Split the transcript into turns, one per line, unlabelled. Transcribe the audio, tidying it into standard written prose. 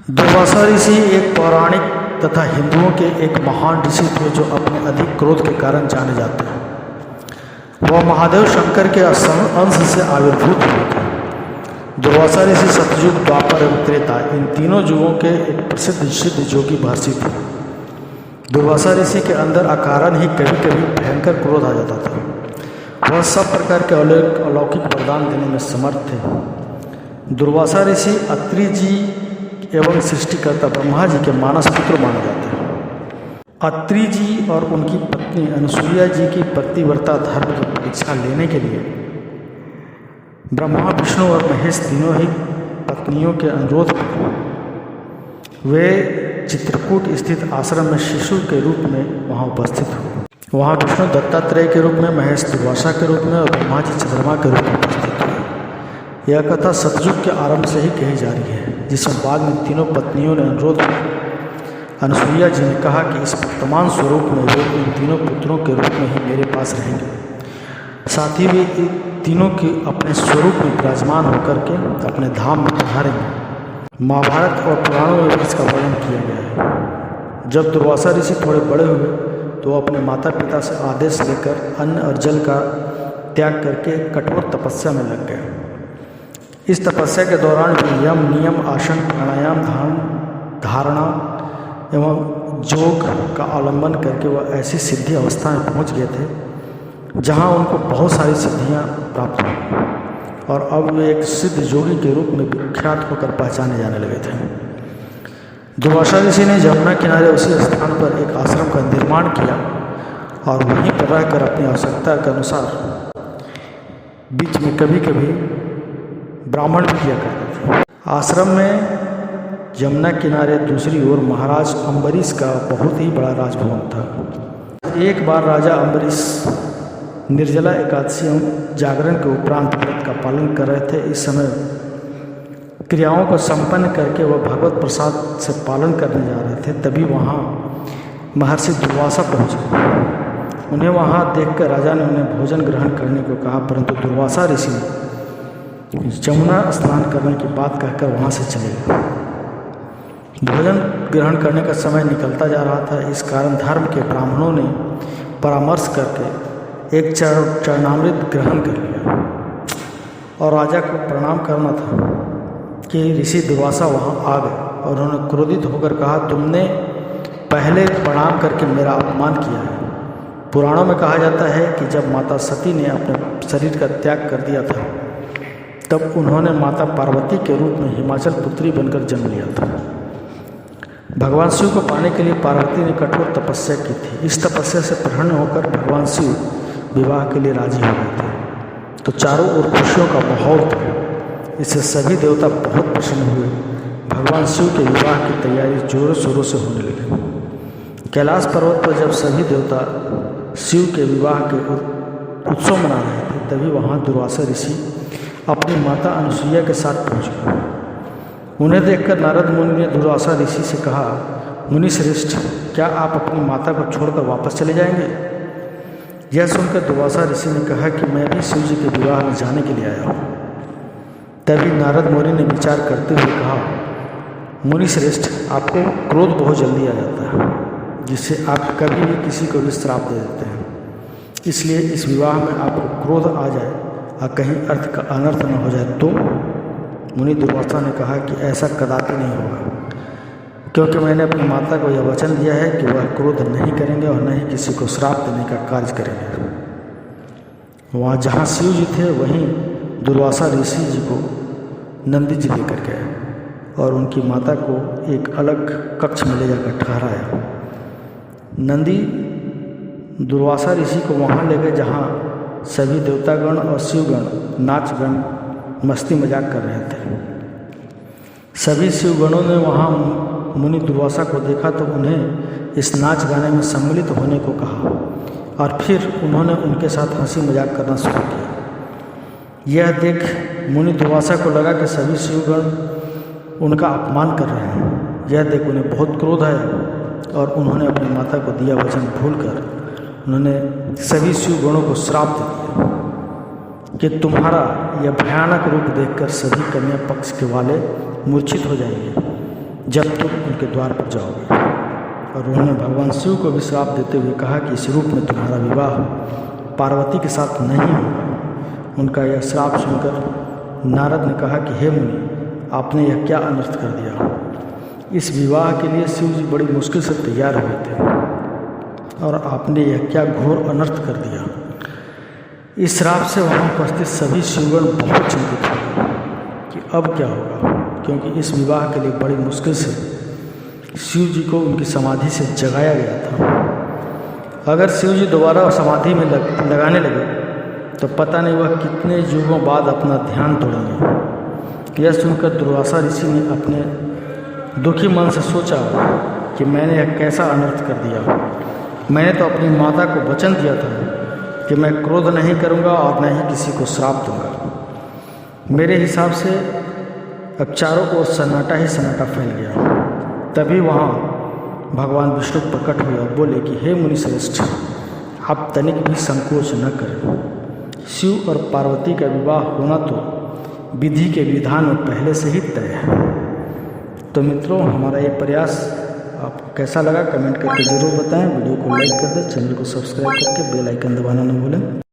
दुर्वासा ऋषि एक पौराणिक तथा हिंदुओं के एक महान ऋषि थे जो अपने अधिक क्रोध के कारण जाने जाते हैं। वह महादेव शंकर के अंश से आविर्भूत हुए थे। दुर्वासा ऋषि सतयुग, द्वापर एवं त्रेता इन तीनों युगों के एक प्रसिद्ध सिद्ध योगी महर्षि थे। दुर्वासा ऋषि के अंदर अकारण ही कभी कभी भयंकर क्रोध आ जाता था। वह सब प्रकार के अलौकिक वरदान देने में समर्थ थे। दुर्वासा ऋषि अत्रि जी एवं सृष्टिकर्ता ब्रह्मा जी के मानस पुत्र माने जाते हैं। अत्रि जी और उनकी पत्नी अनुसुईया जी की पतिव्रता धर्म की परीक्षा लेने के लिए ब्रह्मा, विष्णु और महेश तीनों ही पत्नियों के अनुरोध पर वे चित्रकूट स्थित आश्रम में शिशु के रूप में वहां उपस्थित हुए। वहां विष्णु दत्तात्रेय के रूप में, महेश दुर्वासा के रूप में और ब्रह्मा जी चंद्रमा के रूप में उपस्थित हुए। यह कथा सतयुग के आरंभ से ही कही जा रही है, जिसमें बाद में तीनों पत्नियों ने अनुरोध किया। अनुसुईया जी ने कहा कि इस वर्तमान स्वरूप में वे इन तीनों पुत्रों के रूप में ही मेरे पास रहेंगे, साथ ही वे इन तीनों की अपने स्वरूप में विराजमान होकर के अपने धाम में पधारेंगे। महाभारत और पुराणों में इसका वर्णन किया गया है। जब दुर्वासा ऋषि थोड़े बड़े हुए तो अपने माता पिता से आदेश लेकर अन्न और जल का त्याग करके कठोर तपस्या में लग गए। इस तपस्या के दौरान वे यम, नियम, आसन, प्राणायाम, धारणा एवं योग का अवलंबन करके वह ऐसी सिद्धि अवस्था में पहुंच गए थे जहां उनको बहुत सारी सिद्धियां प्राप्त हुई और अब वे एक सिद्ध योगी के रूप में विख्यात होकर पहचाने जाने लगे थे। दुर्वासा ऋषि ने यमुना किनारे उसी स्थान पर एक आश्रम का निर्माण किया और वहीं पर रहकर अपनी आवश्यकता के अनुसार बीच में कभी कभी ब्राह्मण भी किया करते थे। आश्रम में यमुना किनारे दूसरी ओर महाराज अम्बरीश का बहुत ही बड़ा राजभवन था। एक बार राजा अम्बरीश निर्जला एकादशी एवं जागरण के उपरांत व्रत का पालन कर रहे थे। इस समय क्रियाओं को संपन्न करके वह भगवत प्रसाद से पालन करने जा रहे थे। तभी वहाँ महर्षि दुर्वासा पहुँचे। उन्हें वहाँ देखकर राजा ने उन्हें भोजन ग्रहण करने को कहा, परंतु दुर्वासा ऋषि यमुना स्नान करने की बात कहकर वहाँ से चले गए। भोजन ग्रहण करने का समय निकलता जा रहा था। इस कारण धर्म के ब्राह्मणों ने परामर्श करके एक चरणामृत ग्रहण कर लिया और राजा को प्रणाम करना था कि ऋषि दुर्वासा वहाँ आ गए और उन्होंने क्रोधित होकर कहा, तुमने पहले प्रणाम करके मेरा अपमान किया है। पुराणों में कहा जाता है कि जब माता सती ने अपने शरीर का त्याग कर दिया था तब उन्होंने माता पार्वती के रूप में हिमाचल पुत्री बनकर जन्म लिया था। भगवान शिव को पाने के लिए पार्वती ने कठोर तपस्या की थी। इस तपस्या से प्रसन्न होकर भगवान शिव विवाह के लिए राजी हो गए थे। तो चारों ओर खुशियों का माहौल था। इससे सभी देवता बहुत प्रसन्न हुए। भगवान शिव के विवाह की तैयारी जोरों शोरों से होने लगी। कैलाश पर्वत पर जब सभी देवता शिव के विवाह के उत्सव मना रहे थे तभी वहाँ दुर्वासा ऋषि अपनी माता अनुसुईया के साथ पहुँच गए। उन्हें देखकर नारद मुनि ने दुर्वासा ऋषि से कहा, मुनि श्रेष्ठ, क्या आप अपनी माता को छोड़कर वापस चले जाएंगे? यह सुनकर दुर्वासा ऋषि ने कहा कि मैं भी शिव जी के विवाह में जाने के लिए आया हूँ। तभी नारद मुनि ने विचार करते हुए कहा, मुनि श्रेष्ठ, आपको क्रोध बहुत जल्दी आ जाता है, जिससे आप कभी भी किसी को भी श्राप दे देते हैं। इसलिए इस विवाह में आपको क्रोध आ जाए और कहीं अर्थ का अनर्थ न हो जाए तो? मुनि दुर्वासा ने कहा कि ऐसा कदापि नहीं होगा, क्योंकि मैंने अपनी माता को यह वचन दिया है कि वह क्रोध नहीं करेंगे और न ही किसी को श्राप देने का कार्य करेंगे। वहाँ जहाँ शिव जी थे वहीं दुर्वासा ऋषि जी को नंदी जी लेकर गए और उनकी माता को एक अलग कक्ष में ले जाकर ठहराया। नंदी दुर्वासा ऋषि को वहाँ ले गए जहाँ सभी देवतागण और शिवगण नाचगण मस्ती मजाक कर रहे थे। सभी शिवगणों ने वहाँ मुनि दुर्वासा को देखा तो उन्हें इस नाच गाने में सम्मिलित होने को कहा और फिर उन्होंने उनके साथ हंसी मजाक करना शुरू किया। यह देख मुनि दुर्वासा को लगा कि सभी शिवगण उनका अपमान कर रहे हैं। यह देख उन्हें बहुत क्रोध आया और उन्होंने अपनी माता को दिया वचन भूलकर उन्होंने सभी शिवगणों को श्राप दे दिया कि तुम्हारा यह भयानक रूप देखकर सभी कन्या पक्ष के वाले मूर्छित हो जाएंगे। जब तुम उनके द्वार पर जाओगे। और उन्होंने भगवान शिव को भी श्राप देते हुए कहा कि इस रूप में तुम्हारा विवाह पार्वती के साथ नहीं होगा। उनका यह श्राप सुनकर नारद ने कहा कि हे मुनि, आपने यह क्या अनर्थ कर दिया। इस विवाह के लिए शिव जी बड़ी मुश्किल से तैयार हुए थे और आपने यह क्या घोर अनर्थ कर दिया। इस श्राप से वहाँ उपस्थित सभी शिवगण बहुत चिंतित हुए कि अब क्या होगा, क्योंकि इस विवाह के लिए बड़ी मुश्किल से शिव जी को उनकी समाधि से जगाया गया था। अगर शिव जी दोबारा समाधि में लगाने लगे तो पता नहीं वह कितने युगों बाद अपना ध्यान तोड़ेंगे। यह सुनकर दुर्वासा ऋषि ने अपने दुखी मन से सोचा कि मैंने यह कैसा अनर्थ कर दिया। मैंने तो अपनी माता को वचन दिया था कि मैं क्रोध नहीं करूँगा और न ही किसी को श्राप दूँगा। मेरे हिसाब से अब चारों ओर सन्नाटा ही सन्नाटा फैल गया। तभी वहाँ भगवान विष्णु प्रकट हुए और बोले कि हे मुनि श्रेष्ठ, आप तनिक भी संकोच न करें। शिव और पार्वती का विवाह होना तो विधि के विधान में पहले से ही तय है। तो मित्रों, हमारा ये प्रयास आपको कैसा लगा कमेंट करके ज़रूर बताएं। वीडियो को लाइक कर दें, चैनल को सब्सक्राइब करके बेल आइकन दबाना न भूलें।